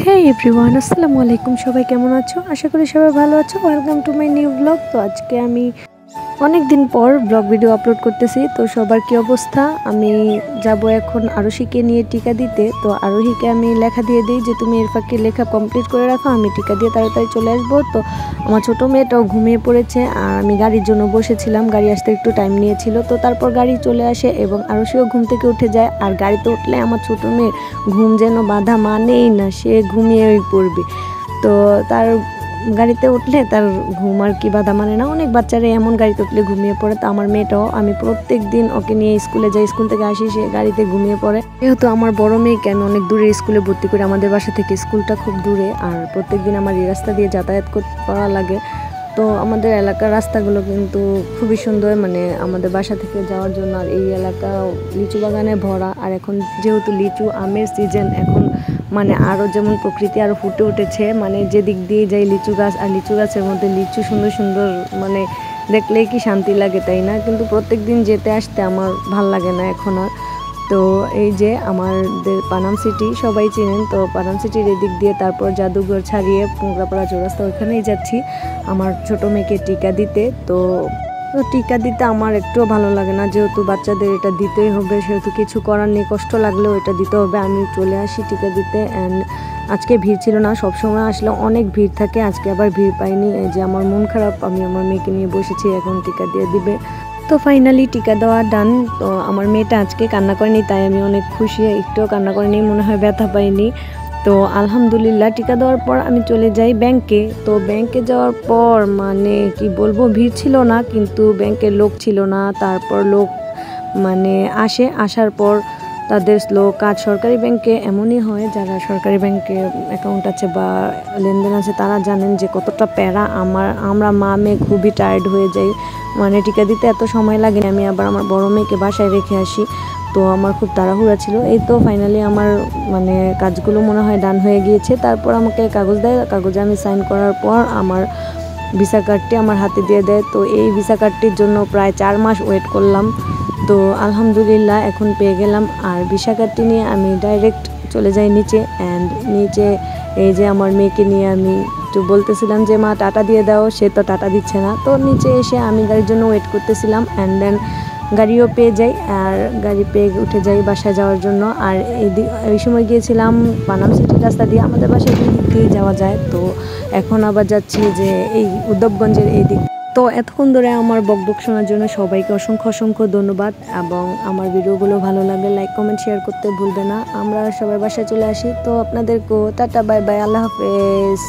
Hey everyone, আসসালামু আলাইকুম। সবাই কেমন আছো? আশা করি সবাই ভালো আছো। Welcome to my new blog. তো আজকে আমি অনেক দিন পর ব্লগ ভিডিও আপলোড করতেছি। তো সবার কি অবস্থা? আমি যাব এখন আরোহীকে নিয়ে টিকা দিতে। তো আরোহীকে আমি লেখা দিয়ে দিই যে তুমি এর ফাঁকে লেখা কমপ্লিট করে রাখো, আমি টিকা দিয়ে তাড়াতাড়ি চলে আসবো। তো আমার ছোটো মেয়েটাও ঘুমিয়ে পড়েছে আর আমি গাড়ির জন্য বসেছিলাম, গাড়ি আসতে একটু টাইম নিয়েছিল। তো তারপর গাড়ি চলে আসে এবং আরোহীও ঘুম থেকে উঠে যায়। আর গাড়িতে উঠলে আমার ছোটো মেয়ের ঘুম যেন বাধা মানেই না, সে ঘুমিয়েই পড়বে। তো তার গাড়িতে উঠলে তার ঘুম আর কি বাধা মানে না। অনেক বাচ্চারা এমন গাড়িতে উঠলে ঘুমিয়ে পড়ে। তো আমার মেয়েটাও, আমি প্রত্যেক দিন ওকে নিয়ে স্কুলে যাই, স্কুল থেকে আসি সে গাড়িতে ঘুমিয়ে পড়ে। যেহেতু আমার বড় মেয়েকে আমি অনেক দূরে স্কুলে ভর্তি করি, আমাদের বাসা থেকে স্কুলটা খুব দূরে, আর প্রত্যেক দিন আমার এই রাস্তা দিয়ে যাতায়াত করা লাগে। তো আমাদের এলাকার রাস্তাগুলো কিন্তু খুবই সুন্দর, মানে আমাদের বাসা থেকে যাওয়ার জন্য। আর এই এলাকা লিচু বাগানে ভরা, আর এখন যেহেতু লিচু আমের সিজন, এখন মানে আরও যেমন প্রকৃতি আরও ফুটে উঠেছে, মানে যেদিক দিয়ে যাই লিচু গাছ, আর লিচু গাছের মধ্যে লিচু সুন্দর সুন্দর, মানে দেখলেই কি শান্তি লাগে, তাই না? কিন্তু প্রত্যেক দিন যেতে আসতে আমার ভাল লাগে না এখন আর। তো এই যে আমাদের পানাম সিটি সবাই চিনেন, তো পানাম সিটির এদিক দিয়ে তারপর জাদুঘর ছাড়িয়ে পুংরাপাড়া চৌরাস্তা ওইখানেই যাচ্ছি আমার ছোটো মেয়েকে টিকা দিতে। তো টিকা দিতে আমার একটুও ভালো লাগে না, যেহেতু বাচ্চাদের এটা দিতেই হবে, সেহেতু কিছু করার নেই, কষ্ট লাগলেও এটা দিতে হবে। আমি চলে আসি টিকা দিতে। অ্যান্ড আজকে ভিড় ছিল না, সবসময় আসলে অনেক ভিড় থাকে, আজকে আবার ভিড় পাইনি। এই যে আমার মন খারাপ, আমি আমার মেয়েকে নিয়ে বসেছি, এখন টিকা দিয়ে দিবে। তো ফাইনালি টিকা দেওয়া ডান। তো আমার মেয়েটা আজকে কান্না করেনি, তাই আমি অনেক খুশি, একটুও কান্না করেনি, মনে হয় ব্যথা পাইনি। তো আলহামদুলিল্লাহ টিকা দেওয়ার পর আমি চলে যাই ব্যাংকে। তো ব্যাংকে যাওয়ার পর মানে কি বলবো, ভিড় ছিল না, কিন্তু ব্যাংকের লোক ছিল না। তারপর লোক মানে আসার পর তাদের স্লো কাজ। সরকারি ব্যাংকে এমনই হয়, যারা সরকারি ব্যাংকে অ্যাকাউন্ট আছে বা লেনদেন আছে তারা জানেন যে কতটা প্যারা। আমরা মা মেয়ে খুবই টায়ার্ড হয়ে যাই, মানে টিকা দিতে এত সময় লাগে। আমি আবার আমার বড় মেয়েকে বাসায় রেখে আসি, তো আমার খুব তাড়াহুড়া ছিল। এই তো ফাইনালি আমার মানে কাজগুলো মনে হয় ডান হয়ে গিয়েছে। তারপর আমাকে কাগজ দেয়, কাগজে আমি সাইন করার পর আমার ভিসা কার্ডটি আমার হাতে দিয়ে দেয়। তো এই ভিসা কার্ডটির জন্য প্রায় 4 মাস ওয়েট করলাম। তো আলহামদুলিল্লাহ এখন পেয়ে গেলাম। আর ভিসা কার্ডটি নিয়ে আমি ডাইরেক্ট চলে যাই নিচে। অ্যান্ড নিচে এই যে আমার মেয়েকে নিয়ে আমি একটু বলতেছিলাম যে মা টাটা দিয়ে দাও, সে তো টাটা দিচ্ছে না। তো নিচে এসে আমি গাড়ির জন্য ওয়েট করতেছিলাম। অ্যান্ড দেন গাড়িও পেয়ে যাই, আর গাড়ি পেয়ে উঠে যাই বাসায় যাওয়ার জন্য। আর এই সময় গিয়েছিলাম পানাম সিটির রাস্তা দিয়ে, আমাদের বাসায় এই দিক দিয়ে যাওয়া যায়। তো এখন আবার যাচ্ছি যে এই উদ্ধবগঞ্জের এই দিক। তো এতক্ষণ ধরে আমার বকবক শোনার জন্য সবাইকে অসংখ্য অসংখ্য ধন্যবাদ, এবং আমার ভিডিওগুলো ভালো লাগলে লাইক কমেন্ট শেয়ার করতে ভুলবে না। আমরা সবাই বাসায় চলে আসি। তো আপনাদেরকেও টাটা, বাই বাই, আল্লাহ হাফেজ।